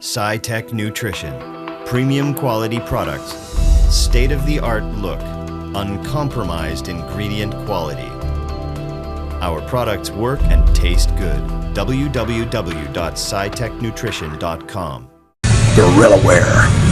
SciTech Nutrition. Premium quality products. State-of-the-art look. Uncompromised ingredient quality. Our products work and taste good. www.scitechnutrition.com. GorillaWare.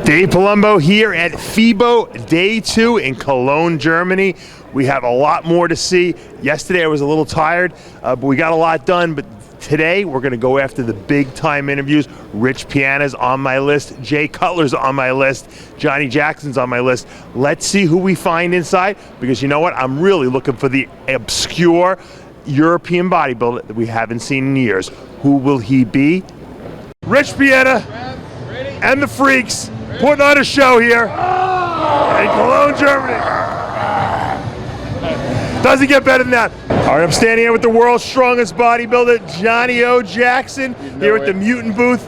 Dave Palumbo here at FIBO Day 2 in Cologne, Germany. We have a lot more to see. Yesterday I was a little tired, but we got a lot done. But today we're going to go after the big time interviews. Rich Piana's on my list. Jay Cutler's on my list. Johnny Jackson's on my list. Let's see who we find inside, because you know what? I'm really looking for the obscure European bodybuilder that we haven't seen in years. Who will he be? Rich Piana and the Freaks putting on a show here in Cologne, Germany. Doesn't get better than that. All right, I'm standing here with the world's strongest bodybuilder, Johnny O. Jackson, here at the Mutant booth.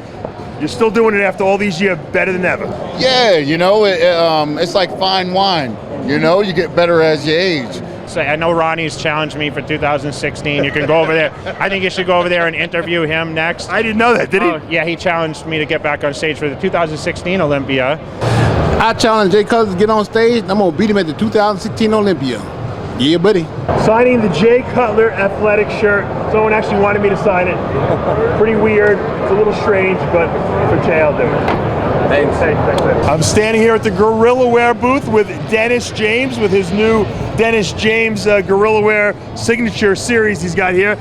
You're still doing it after all these years, better than ever. Yeah, you know, it's like fine wine. You know, you get better as you age. So I know Ronnie's challenged me for 2016. You can go over there. I think you should go over there and interview him next. I didn't know that, did he? Yeah, he challenged me to get back on stage for the 2016 Olympia. I challenge Jay Cutler to get on stage. I'm going to beat him at the 2016 Olympia. Yeah, buddy. Signing the Jay Cutler athletic shirt. Someone actually wanted me to sign it. Pretty weird. It's a little strange, but for Jay, I'll do it. Thanks. I'm standing here at the GorillaWare booth with Dennis James with his new Dennis James GorillaWare signature series he's got here.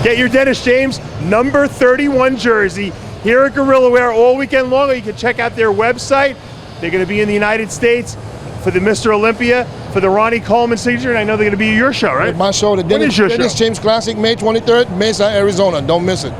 Get your Dennis James number 31 jersey here at GorillaWare all weekend long. Or you can check out their website. They're going to be in the United States for the Mr. Olympia, for the Ronnie Coleman signature, and I know they're going to be at your show, right? My show, the Dennis James Classic, May 23rd, Mesa, Arizona. Don't miss it.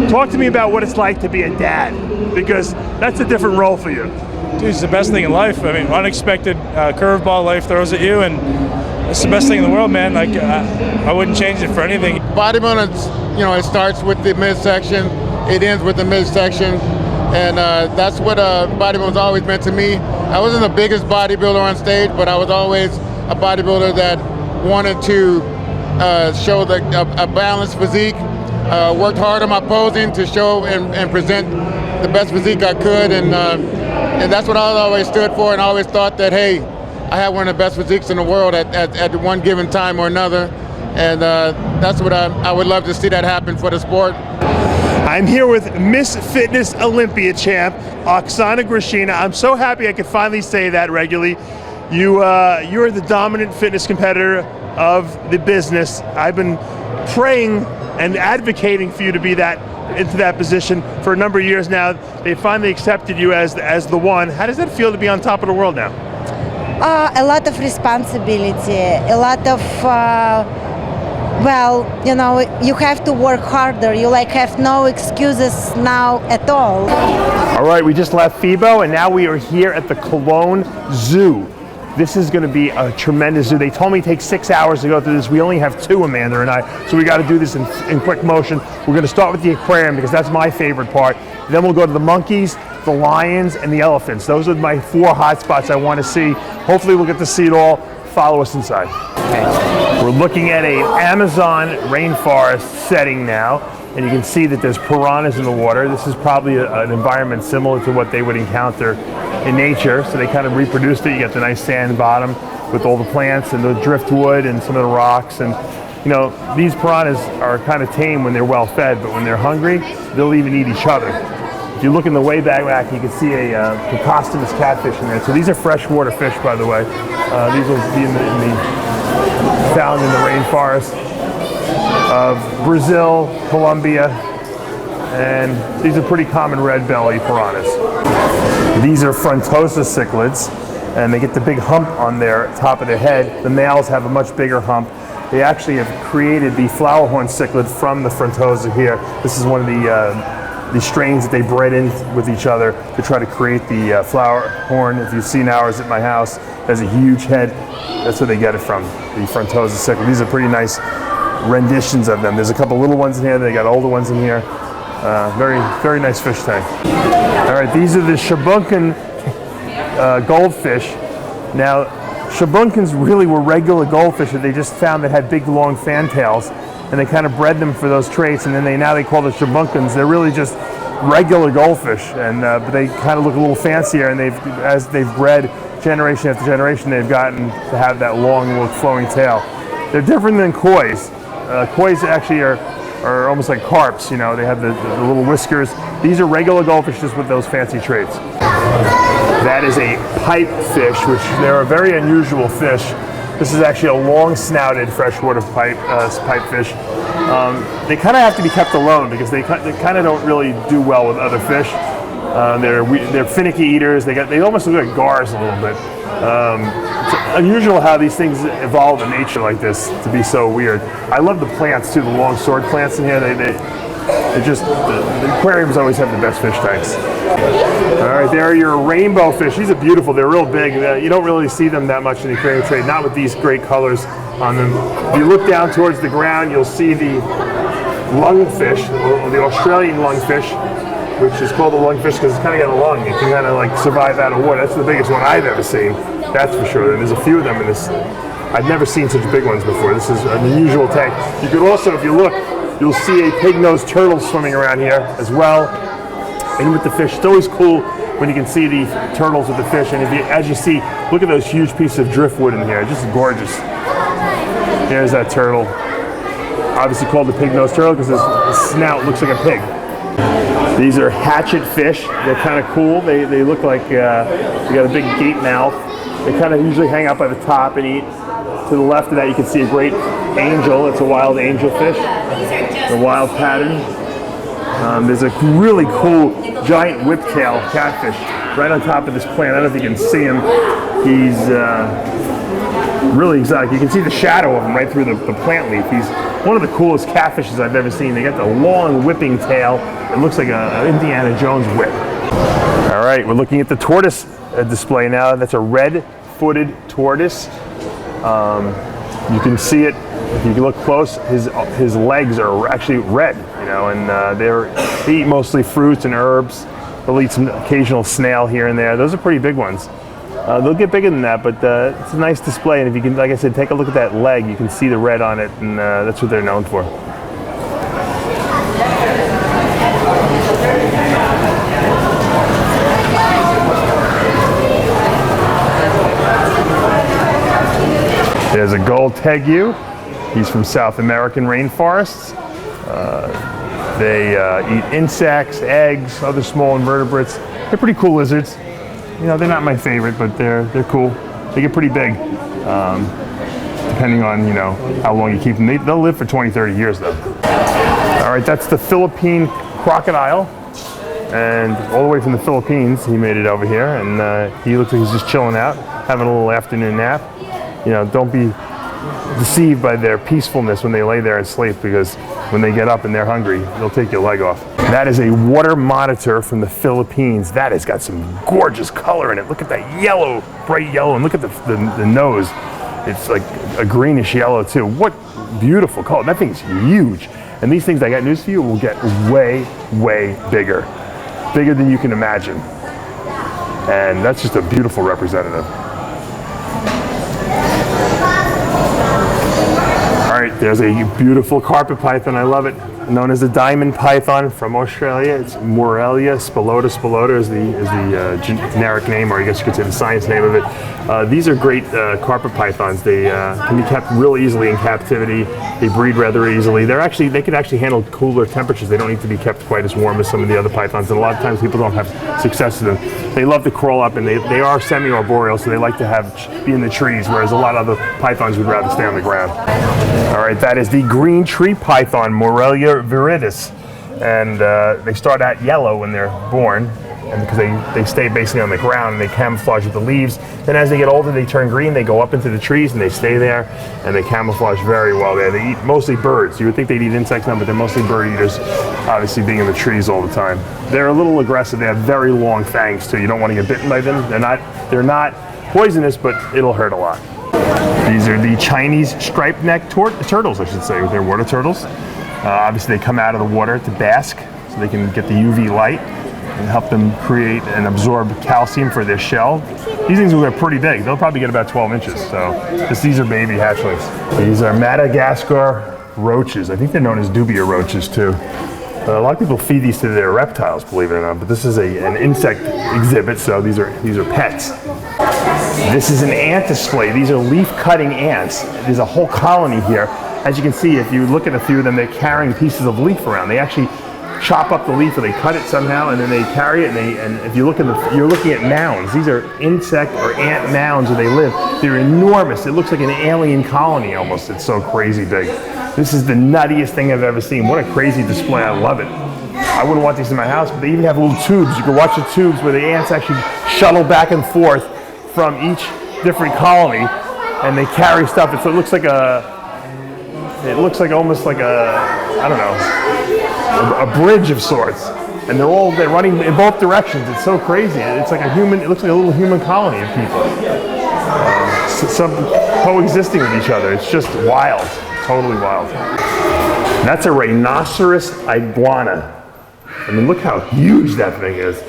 Talk to me about what it's like to be a dad, because that's a different role for you. Dude, it's the best thing in life. I mean, unexpected curveball life throws at you, and it's the best thing in the world, man. Like, I wouldn't change it for anything. Bodybuilding, you know, it starts with the midsection, it ends with the midsection, and that's what bodybuilding's always meant to me. I wasn't the biggest bodybuilder on stage, but I was always a bodybuilder that wanted to show a balanced physique. Worked hard on my posing to show and present the best physique I could, and that's what I always stood for, and I always thought that, hey, I had one of the best physiques in the world at one given time or another, and that's what I would love to see that happen for the sport. I'm here with Miss Fitness Olympia champ, Oxana Grishina. I'm so happy I could finally say that regularly. You're the dominant fitness competitor of the business. I've been praying and advocating for you to be into that position for a number of years now. They finally accepted you as the one. How does that feel to be on top of the world now? A lot of responsibility, a lot of well, you know, you have to work harder. You have no excuses now at all. All right, we just left FIBO and now we are here at the Cologne Zoo. This is going to be a tremendous zoo. They told me it takes 6 hours to go through this. We only have 2, Amanda and I, so we got to do this in quick motion. We're going to start with the aquarium because that's my favorite part. Then we'll go to the monkeys, the lions, and the elephants. Those are my 4 hot spots I want to see. Hopefully we'll get to see it all. Follow us inside. We're looking at an Amazon rainforest setting now, and you can see that there's piranhas in the water. This is probably an environment similar to what they would encounter in nature, so they kind of reproduced it. You get the nice sand bottom with all the plants and the driftwood and some of the rocks, and you know, these piranhas are kind of tame when they're well fed, but when they're hungry, they'll even eat each other. If you look in the way back, you can see a Picostomous catfish in there. So these are freshwater fish, by the way. These will be found in the rainforest of Brazil, Colombia, and these are pretty common red belly piranhas. These are frontosa cichlids, and they get the big hump on their top of their head. The males have a much bigger hump. They actually have created the flowerhorn cichlid from the frontosa here. This is one of the strains that they bred in with each other to try to create the flower horn. If you've seen ours at my house, it has a huge head. That's where they get it from, the frontosa cichlid. These are pretty nice renditions of them. There's a couple little ones in here, they got older ones in here. Very, very nice fish tank. All right, these are the Shabunkin goldfish. Now, Shabunkins really were regular goldfish that they just found that had big, long fantails, and they kind of bred them for those traits, and then now they call them Shabunkins. They're really just regular goldfish, and but they kind of look a little fancier, and as they've bred generation after generation, they've gotten to have that long, flowing tail. They're different than koi's. Koi's actually are almost like carps, you know, they have the little whiskers. These are regular goldfish just with those fancy traits. That is a pipe fish, which they're a very unusual fish. This is actually a long-snouted freshwater pipe fish. They kind of have to be kept alone because they kind of don't really do well with other fish. They're finicky eaters. They almost look like gars a little bit. It's unusual how these things evolve in nature like this to be so weird. I love the plants too, the long sword plants in here. The aquariums always have the best fish tanks. All right, there are your rainbow fish. These are beautiful. They're real big. You don't really see them that much in the aquarium trade, not with these great colors on them. If you look down towards the ground, you'll see the lungfish, or the Australian lungfish, which is called the lungfish because it's kind of got a lung. It can kind of like survive out of water. That's the biggest one I've ever seen. That's for sure. And there's a few of them in this. I've never seen such big ones before. This is an unusual tank. You could also, if you look, you'll see a pig-nosed turtle swimming around here as well. And with the fish, it's always cool when you can see the turtles with the fish. And as you see, look at those huge pieces of driftwood in here. Just gorgeous. There's that turtle. Obviously called the pig-nosed turtle because his snout looks like a pig. These are hatchet fish. They're kind of cool. They look like they got a big gape mouth. They kind of usually hang out by the top and eat. To the left of that, you can see a great angel. It's a wild angel fish. The wild pattern. There's a really cool giant whiptail catfish right on top of this plant. I don't know if you can see him. He's really exotic. You can see the shadow of him right through the plant leaf. He's one of the coolest catfishes I've ever seen. They got the long whipping tail. It looks like an Indiana Jones whip. All right, we're looking at the tortoise display now. That's a red-footed tortoise. You can see it if you look close. His legs are actually red, you know, and they eat mostly fruits and herbs. They'll eat some occasional snail here and there. Those are pretty big ones. They'll get bigger than that, but it's a nice display. And if you can, like I said, take a look at that leg, you can see the red on it, and that's what they're known for. There's a gold tegu. He's from South American rainforests. They eat insects, eggs, other small invertebrates. They're pretty cool lizards. You know, they're not my favorite, but they're cool. They get pretty big, depending on, you know, how long you keep them. They'll live for 20, 30 years though. All right, that's the Philippine crocodile. And all the way from the Philippines, he made it over here, and he looks like he's just chilling out, having a little afternoon nap. You know, don't be deceived by their peacefulness when they lay there and sleep, because when they get up and they're hungry, they'll take your leg off. That is a water monitor from the Philippines. That has got some gorgeous color in it. Look at that yellow, bright yellow, and look at the nose. It's like a greenish yellow too. What beautiful color. That thing's huge. And these things, I got news for you, will get way, way bigger. Bigger than you can imagine. And that's just a beautiful representative. All right, there's a beautiful carpet python. I love it. Known as the diamond python from Australia. It's Morelia spilota. Spilota is the generic name, or I guess you could say the science name of it. These are great carpet pythons. They can be kept real easily in captivity. They breed rather easily. They can actually handle cooler temperatures. They don't need to be kept quite as warm as some of the other pythons. And a lot of times people don't have success with them. They love to crawl up, and they are semi-arboreal, so they like to be in the trees, whereas a lot of other pythons would rather stay on the ground. All right, that is the green tree python, Morelia viridis, and they start out yellow when they're born, and because they stay basically on the ground and they camouflage with the leaves. Then as they get older, they turn green. They go up into the trees and they stay there, and they camouflage very well there. They eat mostly birds. You would think they'd eat insects now, but they're mostly bird eaters, obviously being in the trees all the time. They're a little aggressive. They have very long fangs too. You don't want to get bitten by them. They're not poisonous, but it'll hurt a lot. These are the Chinese striped neck turtles, I should say. They're water turtles. Obviously, they come out of the water to bask. so they can get the UV light and help them create and absorb calcium for their shell. These things will get pretty big. They'll probably get about 12 inches. So these are baby hatchlings. These are Madagascar roaches. I think they're known as dubia roaches too. A lot of people feed these to their reptiles, believe it or not, but this is an insect exhibit, so these are pets. This is an ant display. These are leaf-cutting ants. There's a whole colony here. As you can see, if you look at a few of them, they're carrying pieces of leaf around. They actually chop up the leaf, or they cut it somehow, and then they carry it. And if you look at you're looking at mounds. These are insect or ant mounds where they live. They're enormous. It looks like an alien colony almost. It's so crazy big. This is the nuttiest thing I've ever seen. What a crazy display. I love it. I wouldn't want these in my house, but they even have little tubes. You can watch the tubes where the ants actually shuttle back and forth from each different colony, and they carry stuff. It looks like almost like I don't know, a bridge of sorts. And they're running in both directions. It's so crazy. It's like it looks like a little human colony of people. Some coexisting with each other. It's just wild, totally wild. And that's a rhinoceros iguana. I mean, look how huge that thing is.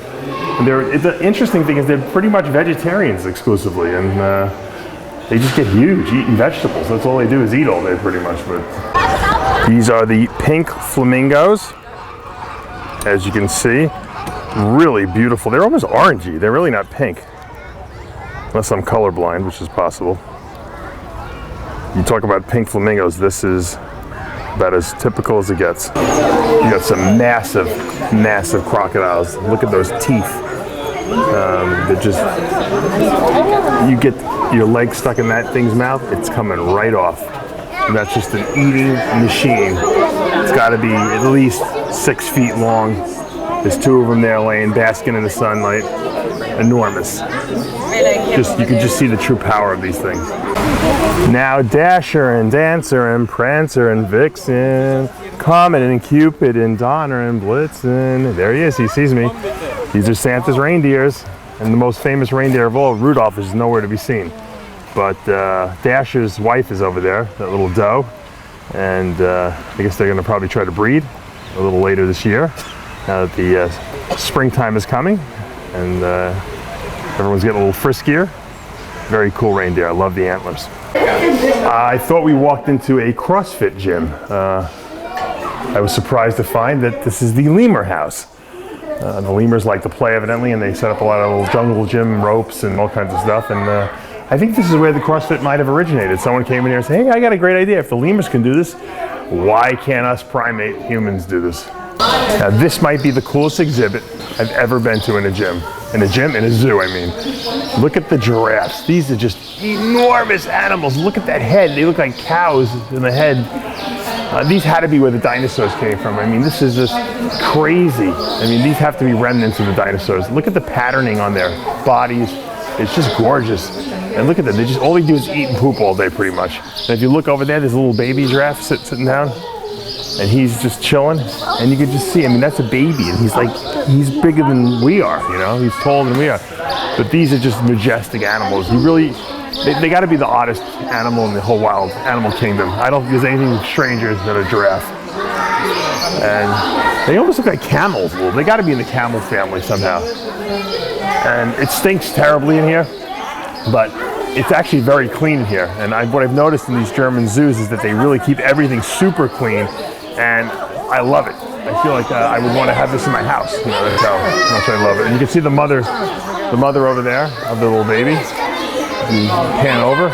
And the interesting thing is they're pretty much vegetarians exclusively, and they just get huge, eating vegetables. That's all they do is eat all day, pretty much. But these are the pink flamingos, as you can see. Really beautiful. They're almost orangey. They're really not pink, unless I'm colorblind, which is possible. You talk about pink flamingos. This is about as typical as it gets. You got some massive, massive crocodiles. Look at those teeth. They're just, you get your leg stuck in that thing's mouth, it's coming right off. And that's just an eating machine. It's got to be at least 6 feet long. There's 2 of them there laying, basking in the sunlight. Enormous. You can just see the true power of these things. Now Dasher and Dancer and Prancer and Vixen, Comet and Cupid and Donner and Blitzen. There he is, he sees me. These are Santa's reindeers, and the most famous reindeer of all, Rudolph, is nowhere to be seen. But Dasher's wife is over there, that little doe, and I guess they're going to probably try to breed a little later this year, now that the springtime is coming, and everyone's getting a little friskier. Very cool reindeer. I love the antlers. I thought we walked into a CrossFit gym. I was surprised to find that this is the lemur house. The lemurs like to play, evidently, and they set up a lot of little jungle gym ropes and all kinds of stuff. And I think this is where the CrossFit might have originated. Someone came in here and said, hey, I got a great idea. If the lemurs can do this, why can't us primate humans do this? Now, this might be the coolest exhibit I've ever been to in a gym. In a zoo, I mean. Look at the giraffes. These are just enormous animals. Look at that head. They look like cows in the head. These had to be where the dinosaurs came from. I mean, this is just crazy. I mean, these have to be remnants of the dinosaurs. Look at the patterning on their bodies. It's just gorgeous. And look at them. All they do is eat and poop all day, pretty much. And if you look over there, there's a little baby giraffe sitting down. And he's just chilling, and you can just see, I mean, that's a baby, and he's bigger than we are, you know, he's taller than we are. But these are just majestic animals. They got to be the oddest animal in the whole wild animal kingdom. I don't think there's anything stranger than a giraffe. And they almost look like camels. Well, they got to be in the camel family somehow. And it stinks terribly in here, but it's actually very clean in here. And what I've noticed in these German zoos is that they really keep everything super clean. And I love it. I feel like I would want to have this in my house. You know, that's how much I love it. And you can see the mother over there of the little baby. You pan over,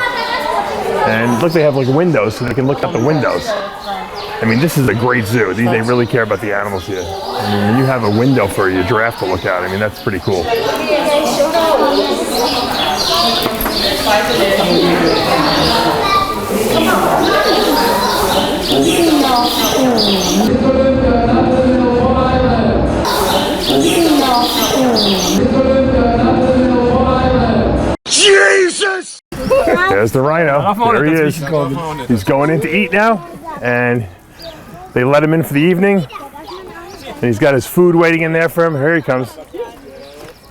and look, they have like windows, so they can look out the windows. I mean, this is a great zoo. They really care about the animals here. I mean, when you have a window for your giraffe to look out, I mean, that's pretty cool. Jesus! There's the rhino. There he is. He's going in to eat now, and they let him in for the evening. And he's got his food waiting in there for him. Here he comes.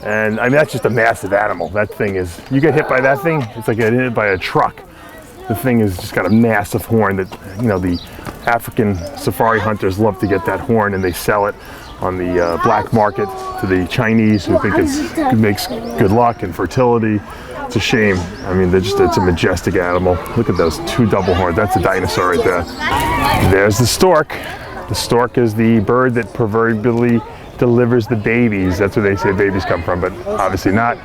And I mean, that's just a massive animal. That thing is, you get hit by that thing, it's like getting hit by a truck. The thing has just got a massive horn that, you know, the African safari hunters love to get that horn, and they sell it on the black market to the Chinese who think it makes good luck and fertility. It's a shame. I mean, it's a majestic animal. Look at those 2 double horns. That's a dinosaur right there. There's the stork. The stork is the bird that proverbially delivers the babies. That's where they say babies come from, but obviously not.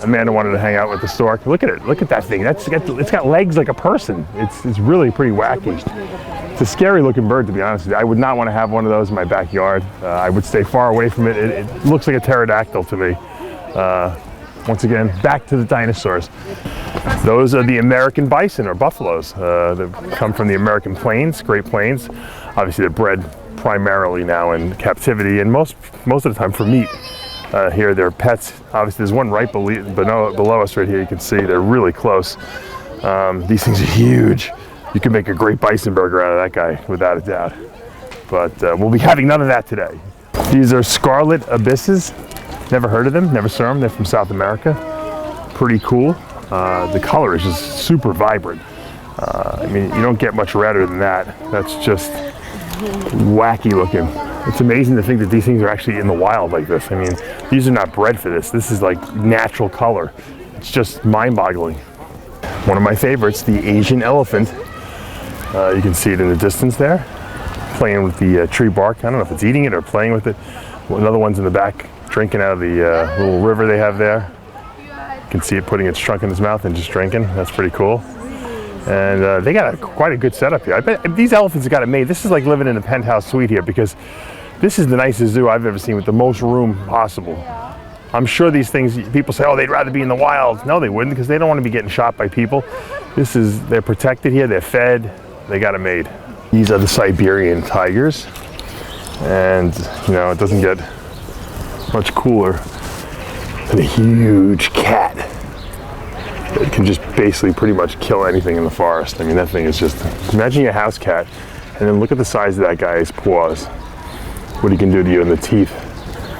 Amanda wanted to hang out with the stork. Look at it. Look at that thing. It's got legs like a person. It's really pretty wacky. It's a scary looking bird, to be honest with you. I would not want to have one of those in my backyard. I would stay far away from it. It looks like a pterodactyl to me. Once again, back to the dinosaurs. Those are the American bison, or buffaloes, that come from the American plains, Great Plains. Obviously, they're bred primarily now in captivity, and most of the time for meat. Here, they're pets. Obviously, there's one right below us right here. You can see they're really close. These things are huge. You can make a great bison burger out of that guy, without a doubt. But we'll be having none of that today. These are scarlet abysses. Never heard of them, never saw them. They're from South America. Pretty cool. The color is just super vibrant. I mean, you don't get much redder than that. That's just wacky looking. It's amazing to think that these things are actually in the wild like this. I mean, these are not bred for this. This is like natural color. It's just mind-boggling. One of my favorites, the Asian elephant. You can see it in the distance there, playing with the tree bark. I don't know if it's eating it or playing with it. Another one's in the back, drinking out of the little river they have there. You can see it putting its trunk in its mouth and just drinking. That's pretty cool. And they got quite a good setup here. I bet these elephants have got it made. This is like living in a penthouse suite here, because this is the nicest zoo I've ever seen, with the most room possible. I'm sure these things, people say, oh, they'd rather be in the wild. No, they wouldn't, because they don't want to be getting shot by people. They're protected here, they're fed, they got it made. These are the Siberian tigers. And, you know, it doesn't get much cooler than a huge cat. It can just basically pretty much kill anything in the forest. I mean, that thing is just, imagine your house cat, and then look at the size of that guy's paws. What he can do to you in the teeth.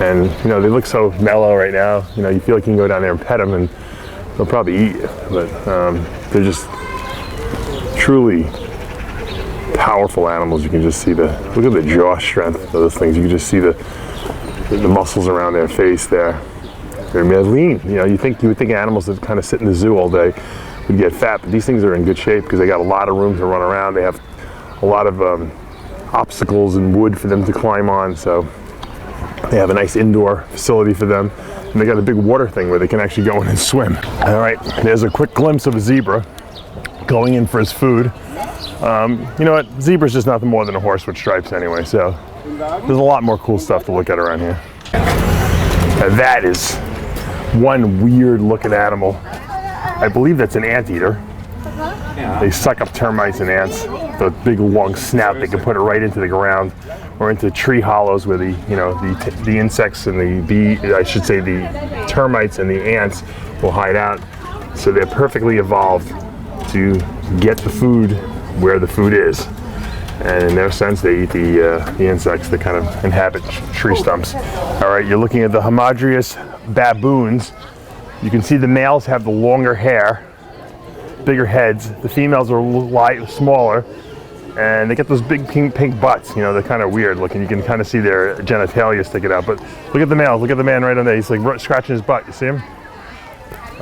And, you know, they look so mellow right now. You know, you feel like you can go down there and pet them and they'll probably eat you. But they're just truly powerful animals. You can just see look at the jaw strength of those things. You can just see the muscles around their face there. They're lean. You know, you would think animals that kind of sit in the zoo all day would get fat, but these things are in good shape because they got a lot of room to run around. They have a lot of obstacles and wood for them to climb on, so they have a nice indoor facility for them. And they got a big water thing where they can actually go in and swim. All right, there's a quick glimpse of a zebra going in for his food. You know what? Zebra's just nothing more than a horse with stripes anyway, so there's a lot more cool stuff to look at around here. Now that is one weird looking animal. I believe that's an anteater. They suck up termites and ants. The big long snout, they can put it right into the ground or into tree hollows where the insects and the termites and the ants will hide out. So they're perfectly evolved to get the food where the food is. And in their sense, they eat the insects that kind of inhabit tree stumps. All right, you're looking at the Hamadryas baboons. You can see the males have the longer hair, bigger heads. The females are smaller, and they get those big pink butts. You know, they're kind of weird looking. You can kind of see their genitalia sticking out. But look at the males. Look at the man right on there. He's like scratching his butt. You see him?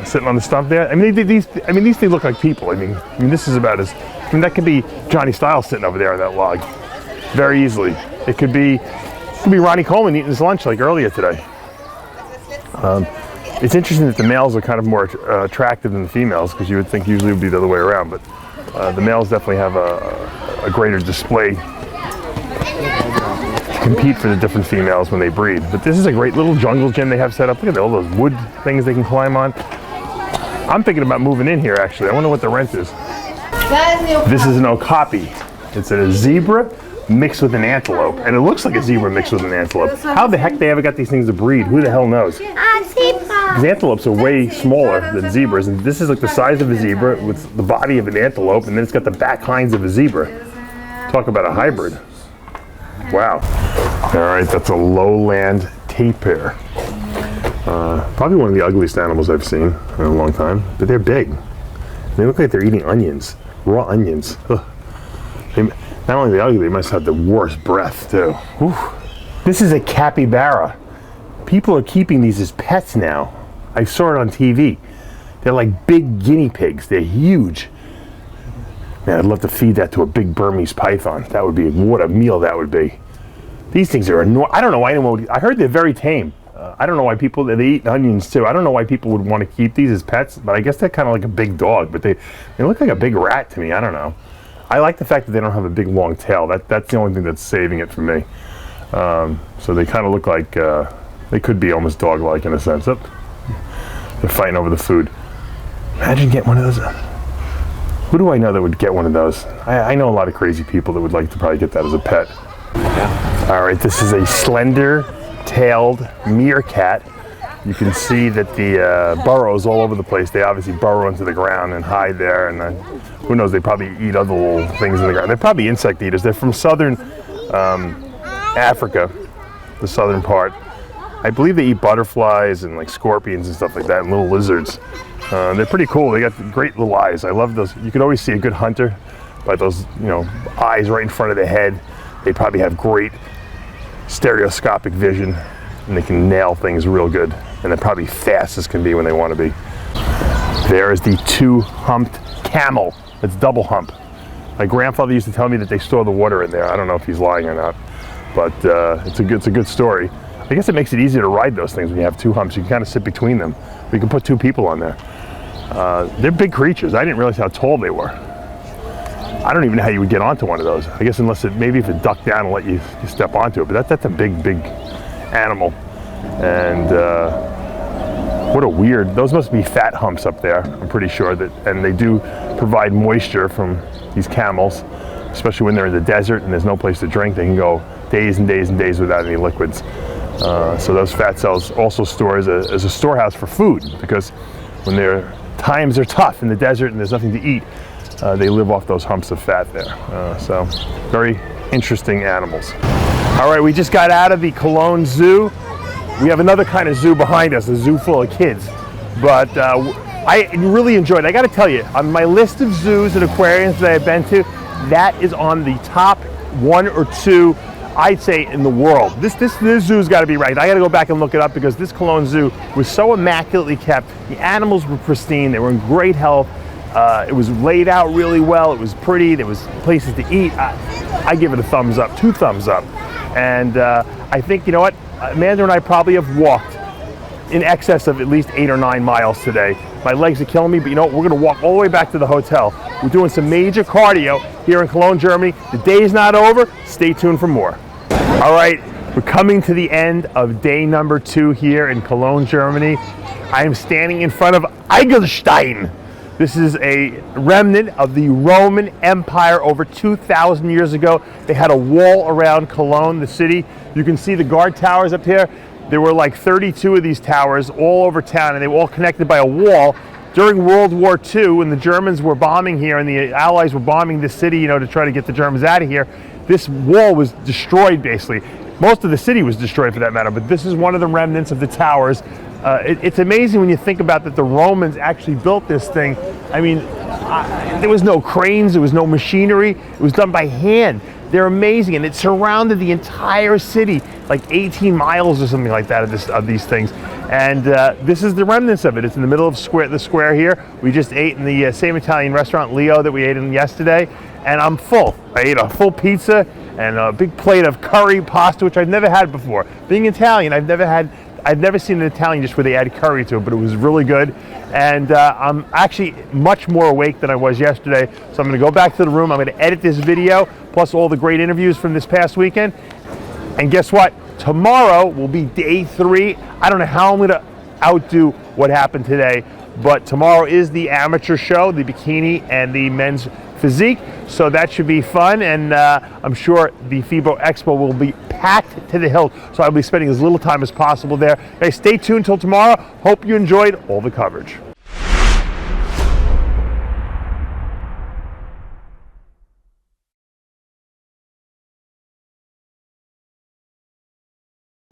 Sitting on the stump there. I mean, these things look like people. I mean, this is about as. I mean, that could be Johnny Styles sitting over there on that log, very easily. It could be Ronnie Coleman eating his lunch like earlier today. It's interesting that the males are kind of more attractive than the females, because you would think usually it would be the other way around, but the males definitely have a greater display to compete for the different females when they breed. But this is a great little jungle gym they have set up. Look at all those wood things they can climb on. I'm thinking about moving in here, actually. I wonder what the rent is. This is an okapi. It's a zebra mixed with an antelope, and it looks like a zebra mixed with an antelope. How the heck they ever got these things to breed? Who the hell knows? These antelopes are way smaller than zebras, and this is like the size of a zebra with the body of an antelope, and then it's got the back hinds of a zebra. Talk about a hybrid. Wow. All right, that's a lowland tapir. Probably one of the ugliest animals I've seen in a long time, but they're big. They look like they're eating onions, raw onions. Not only the ugly, they must have the worst breath too. Whew. This is a capybara. People are keeping these as pets now. I saw it on TV. They're like big guinea pigs. They're huge. Man, I'd love to feed that to a big Burmese python. That would be, what a meal that would be. These things are enormous. I don't know why anyone would, I heard they're very tame. I don't know why people, they eat onions too. I don't know why people would want to keep these as pets, but I guess they're kind of like a big dog, but they look like a big rat to me. I don't know. I like the fact that they don't have a big long tail. That's the only thing that's saving it for me. So they kind of look like, they could be almost dog-like in a sense. They're fighting over the food. Imagine getting one of those. Who do I know that would get one of those? I know a lot of crazy people that would like to probably get that as a pet. Yeah. All right, this is a slender-tailed meerkat. You can see that the burrows all over the place. They obviously burrow into the ground and hide there, and who knows, they probably eat other little things in the ground. They're probably insect eaters. They're from southern Africa, the southern part. I believe they eat butterflies and like scorpions and stuff like that, and little lizards. They're pretty cool. They got great little eyes. I love those. You could always see a good hunter by those, eyes right in front of the head. They probably have great stereoscopic vision, and they can nail things real good. And they're probably fast as can be when they want to be. There is the two-humped camel. It's double hump. My grandfather used to tell me that they store the water in there. I don't know if he's lying or not, but it's a good story. I guess it makes it easier to ride those things when you have two humps. You can kind of sit between them. We can put two people on there. They're big creatures. I didn't realize how tall they were. I don't even know how you would get onto one of those. I guess unless maybe if it ducked down and let you step onto it. But that's a big animal. And what a weird, those must be fat humps up there, I'm pretty sure. And they do provide moisture from these camels, especially when they're in the desert and there's no place to drink. They can go days and days and days without any liquids. So those fat cells also store as a storehouse for food, because when their times are tough in the desert and there's nothing to eat, they live off those humps of fat there. So very interesting animals. All right, we just got out of the Cologne Zoo. We have another kind of zoo behind us, a zoo full of kids. But I really enjoyed it. I got to tell you, on my list of zoos and aquariums that I've been to, that is on the top 1 or 2, I'd say, in the world. This zoo's got to be right. I got to go back and look it up, because this Cologne Zoo was so immaculately kept. The animals were pristine. They were in great health. It was laid out really well. It was pretty. There was places to eat. I give it a thumbs up, 2 thumbs up. And I think, you know what? Amanda and I probably have walked in excess of at least 8 or 9 miles today. My legs are killing me, but you know what? We're going to walk all the way back to the hotel. We're doing some major cardio here in Cologne, Germany. The day is not over. Stay tuned for more. All right, we're coming to the end of day number 2 here in Cologne, Germany. I am standing in front of Eigelstein. This is a remnant of the Roman Empire over 2,000 years ago. They had a wall around Cologne, the city. You can see the guard towers up here. There were like 32 of these towers all over town, and they were all connected by a wall. During World War II, when the Germans were bombing here and the Allies were bombing the city, to try to get the Germans out of here, this wall was destroyed basically. Most of the city was destroyed for that matter, but this is one of the remnants of the towers. It's amazing when you think about that the Romans actually built this thing. I mean, there was no cranes, there was no machinery. It was done by hand. They're amazing, and it surrounded the entire city, like 18 miles or something like that of these things. And this is the remnants of it. It's in the middle of the square here. We just ate in the same Italian restaurant, Leo, that we ate in yesterday, and I'm full. I ate a full pizza and a big plate of curry pasta, which I've never had before. Being Italian, I've never seen an Italian dish where they add curry to it, but it was really good. And I'm actually much more awake than I was yesterday. So I'm going to go back to the room. I'm going to edit this video, plus all the great interviews from this past weekend. And guess what? Tomorrow will be day 3. I don't know how I'm going to outdo what happened today, but tomorrow is the amateur show, the bikini and the men's physique. So that should be fun, and I'm sure the FIBO Expo will be packed to the hilt. So I'll be spending as little time as possible there. Guys, stay tuned till tomorrow. Hope you enjoyed all the coverage.